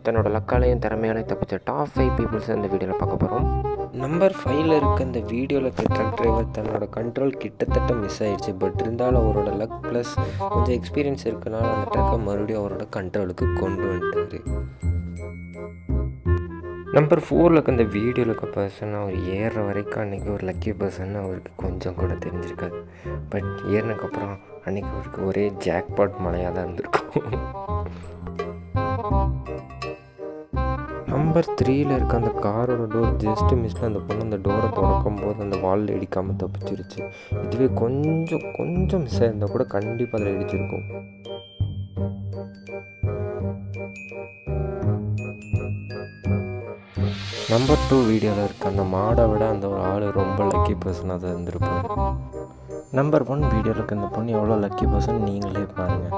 தன்னோட லக்காலையும் திறமையாலையும் தப்பிச்ச top 5 peoples இந்த வீடியோவில் பார்க்க போகிறோம். நம்பர் 5ல் இருக்க இந்த வீடியோவில் இருக்க ட்ரக் டிரைவர் தன்னோட கண்ட்ரோல் கிட்டத்தட்ட மிஸ் ஆயிடுச்சு. பட் இருந்தாலும் அவரோட லக் ப்ளஸ் கொஞ்சம் எக்ஸ்பீரியன்ஸ் இருக்கனால அந்த ட்ரக்கை மறுபடியும் அவரோட கண்ட்ரோலுக்கு கொண்டு வந்துட்டாரு. நம்பர் 4ல் இருக்க இந்த வீடியோவில் இருக்க பர்சன் அவர் ஏறுற வரைக்கும் அன்றைக்கி ஒரு லக்கி பர்சன் அவருக்கு கொஞ்சம் கூட தெரிஞ்சிருக்காது. பட் ஏறினதுக்கப்புறம் அன்றைக்கி அவருக்கு ஒரே ஜாக்பாட் மழையாக தான் இருந்திருக்கும். நம்பர் 3ல் இருக்க அந்த காரோட டோர் ஜஸ்ட்டு மிஸ்ஸில் அந்த பொண்ணு அந்த டோரை திறக்கும் போது அந்த வாலில் இடிக்காமல் தப்பிச்சிருச்சு. இதுவே கொஞ்சம் மிஸ் ஆகிருந்தால் கூட கண்டிப்பாக அதில் இடிச்சிருக்கும். நம்பர் 2 வீடியோவில் இருக்க அந்த மாடை விட அந்த ஒரு ஆள் ரொம்ப லக்கி பர்சனாக தான் இருந்திருப்பார். நம்பர் 1 வீடியோவில் இருக்க இந்த பொண்ணு எவ்வளோ லக்கி பர்சன் நீங்களே பாருங்கள்.